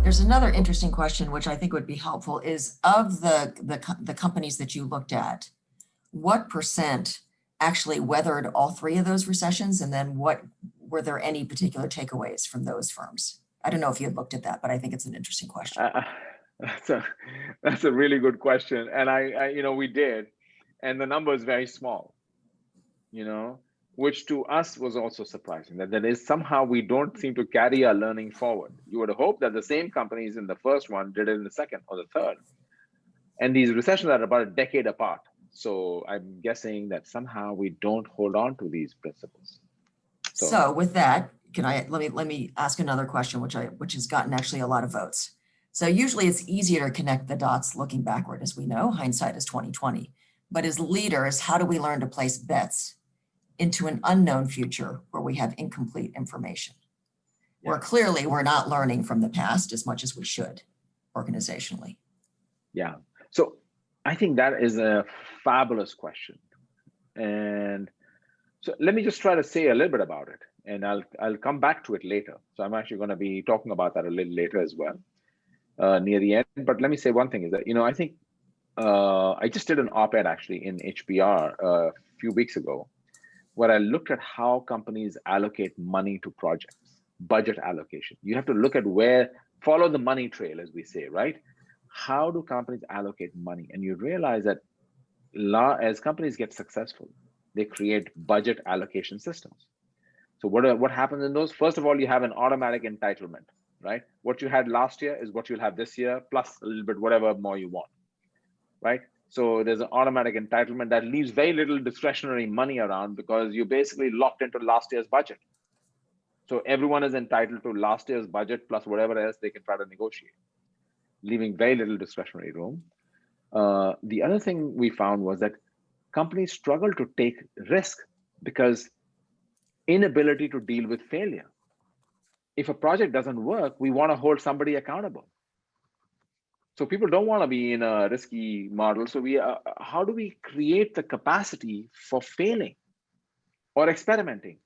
There's another interesting question, which I think would be helpful, is of the companies that you looked at, what percent actually weathered all three of those recessions? And then were there any particular takeaways from those firms? I don't know if you had looked at that, but I think it's an interesting question. That's a that's a really good question, and we did, and the number is very small, which to us was also surprising that is somehow we don't seem to carry our learning forward. You would hope that the same companies in the first one did it in the second or the third, and these recessions are about a decade apart. So I'm guessing that somehow we don't hold on to these principles. So with that, let me ask another question, which has gotten actually a lot of votes. So usually it's easier to connect the dots looking backward, as we know, hindsight is 2020. But as leaders, how do we learn to place bets into an unknown future where we have incomplete information? Yeah. Where clearly we're not learning from the past as much as we should organizationally. Yeah, so I think that is a fabulous question. And so let me just try to say a little bit about it, and I'll come back to it later. So I'm actually going to be talking about that a little later as well. Near the end, but let me say one thing is that, I think I just did an op-ed actually in HBR a few weeks ago, where I looked at how companies allocate money to projects, budget allocation. You have to look at follow the money trail, as we say, right? How do companies allocate money? And you realize that as companies get successful, they create budget allocation systems. So what happens in those? First of all, you have an automatic entitlement. Right? What you had last year is what you'll have this year, plus a little bit, whatever more you want, right? So there's an automatic entitlement that leaves very little discretionary money around because you basically locked into last year's budget. So everyone is entitled to last year's budget plus whatever else they can try to negotiate, leaving very little discretionary room. The other thing we found was that companies struggle to take risk because inability to deal with failure. If a project doesn't work, we want to hold somebody accountable. So people don't want to be in a risky model. So how do we create the capacity for failing or experimenting?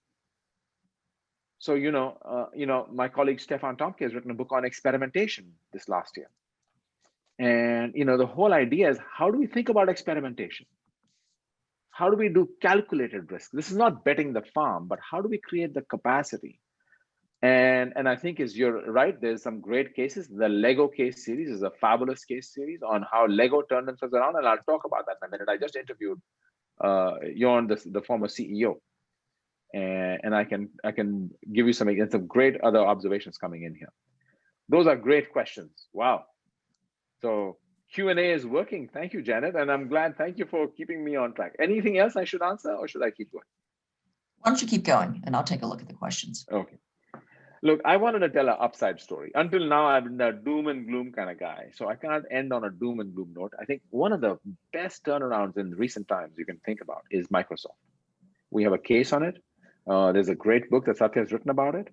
So, my colleague Stefan Tomke has written a book on experimentation this last year. And, the whole idea is, how do we think about experimentation? How do we do calculated risk? This is not betting the farm, but how do we create the capacity? And I think you're right, there's some great cases. The Lego case series is a fabulous case series on how Lego turned themselves around, and I'll talk about that in a minute. I just interviewed Jorn, the former CEO, and I can give you some great other observations coming in here. Those are great questions. Wow. So Q&A is working. Thank you, Janet, and I'm glad. Thank you for keeping me on track. Anything else I should answer, or should I keep going? Why don't you keep going, and I'll take a look at the questions. Okay. Look, I wanted to tell an upside story. Until now, I've been a doom and gloom kind of guy. So I can't end on a doom and gloom note. I think one of the best turnarounds in recent times you can think about is Microsoft. We have a case on it. There's a great book that Satya has written about it.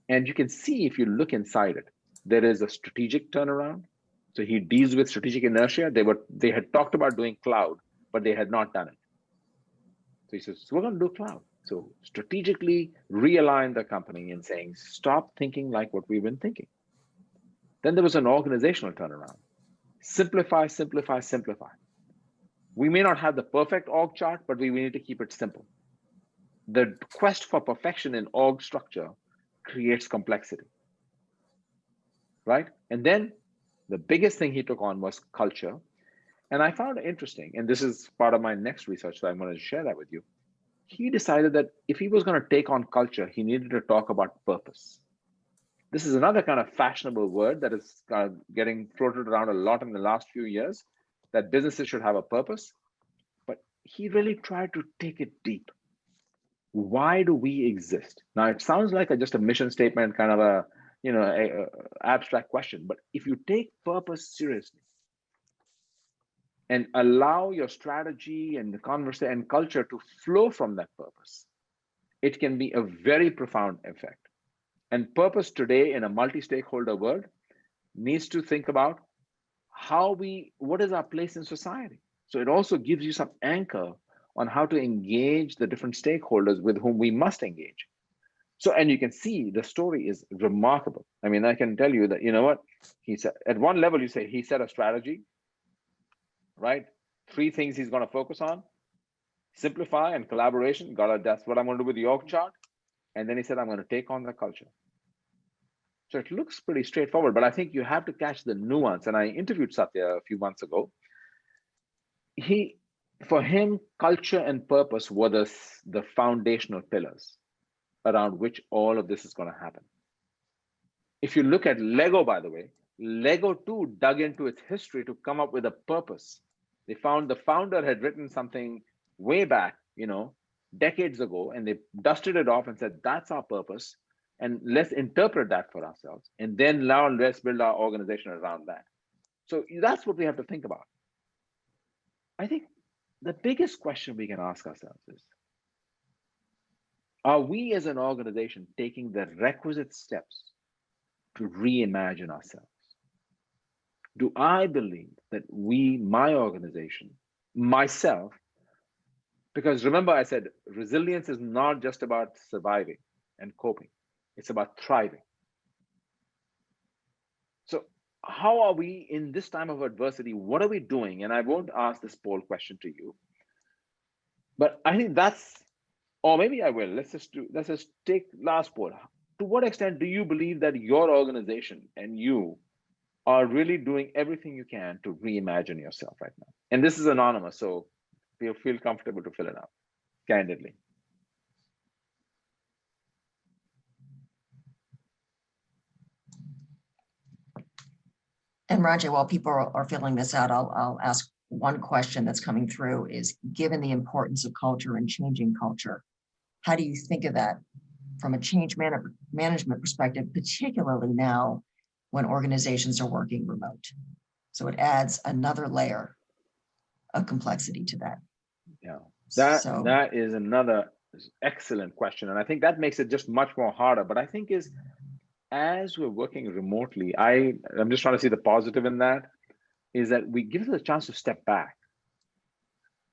And you can see, if you look inside it, there is a strategic turnaround. So he deals with strategic inertia. They had talked about doing cloud, but they had not done it. So he says, we're going to do cloud. So strategically realign the company and saying, stop thinking like what we've been thinking. Then there was an organizational turnaround. Simplify, simplify, simplify. We may not have the perfect org chart, but we need to keep it simple. The quest for perfection in org structure creates complexity, right? And then the biggest thing he took on was culture. And I found it interesting, and this is part of my next research, so I'm going to share that with you. He decided that if he was going to take on culture, he needed to talk about purpose. This is another kind of fashionable word that is getting floated around a lot in the last few years, that businesses should have a purpose. But he really tried to take it deep. Why do we exist? Now, it sounds like just a mission statement, kind of a abstract question. But if you take purpose seriously and allow your strategy and the conversation and culture to flow from that purpose, it can be a very profound effect. And purpose today in a multi-stakeholder world needs to think about what is our place in society? So it also gives you some anchor on how to engage the different stakeholders with whom we must engage. So, and you can see the story is remarkable. I mean, I can tell you that, you know what, he said, at one level, you say he set a strategy, right? 3 things he's going to focus on: simplify and collaboration. That's what I'm going to do with the org chart. And then he said, I'm going to take on the culture. So it looks pretty straightforward, but I think you have to catch the nuance. And I interviewed Satya a few months ago. For him, culture and purpose were the foundational pillars around which all of this is going to happen. If you look at Lego, by the way, Lego too dug into its history to come up with a purpose. They found the founder had written something way back, decades ago, and they dusted it off and said, that's our purpose. And let's interpret that for ourselves. And then now let's build our organization around that. So that's what we have to think about. I think the biggest question we can ask ourselves is, are we as an organization taking the requisite steps to reimagine ourselves? Do I believe that my organization, myself, because remember I said resilience is not just about surviving and coping, it's about thriving. So how are we in this time of adversity? What are we doing? And I won't ask this poll question to you, but I think or maybe I will. Let's just take last poll. To what extent do you believe that your organization and you are really doing everything you can to reimagine yourself right now? And this is anonymous, so feel comfortable to fill it out candidly. And Rajay, while people are filling this out, I'll ask one question that's coming through is, given the importance of culture and changing culture, how do you think of that from a change management perspective, particularly now when organizations are working remote? So it adds another layer of complexity to that. Yeah, that is another excellent question. And I think that makes it just much more harder. But I think as we're working remotely, I'm just trying to see the positive in that, is that we give us a chance to step back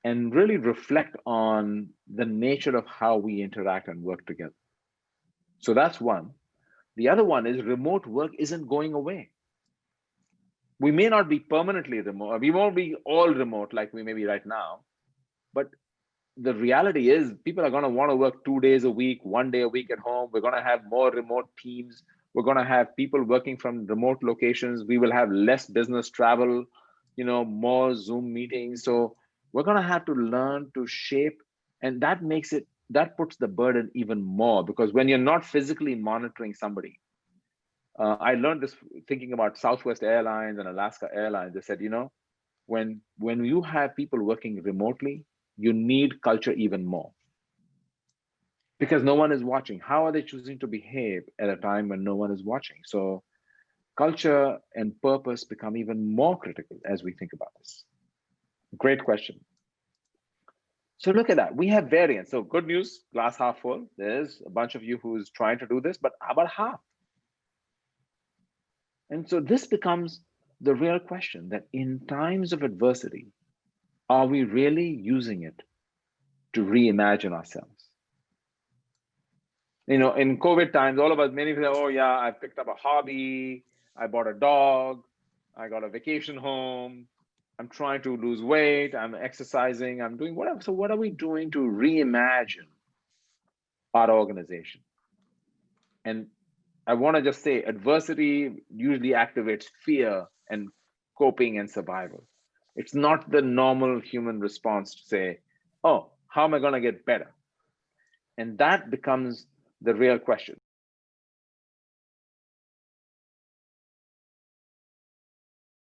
and really reflect on the nature of how we interact and work together. So that's one. The other one is remote work isn't going away. We may not be permanently remote. We won't be all remote like we may be right now. But the reality is people are going to want to work 2 days a week, 1 day a week at home. We're going to have more remote teams. We're going to have people working from remote locations. We will have less business travel, more Zoom meetings. So we're going to have to learn to shape, and that puts the burden even more, because when you're not physically monitoring somebody, I learned this thinking about Southwest Airlines and Alaska Airlines. They said, when you have people working remotely, you need culture even more, because no one is watching. How are they choosing to behave at a time when no one is watching? So culture and purpose become even more critical as we think about this. Great question. So look at that. We have variance. So good news, glass half full. There's a bunch of you who's trying to do this, but how about half? And so this becomes the real question, that in times of adversity, are we really using it to reimagine ourselves? In COVID times, all of us, many people say, oh yeah, I picked up a hobby, I bought a dog, I got a vacation home, I'm trying to lose weight, I'm exercising, I'm doing whatever. So what are we doing to reimagine our organization? And I want to just say, adversity usually activates fear and coping and survival. It's not the normal human response to say, oh, how am I going to get better? And that becomes the real question.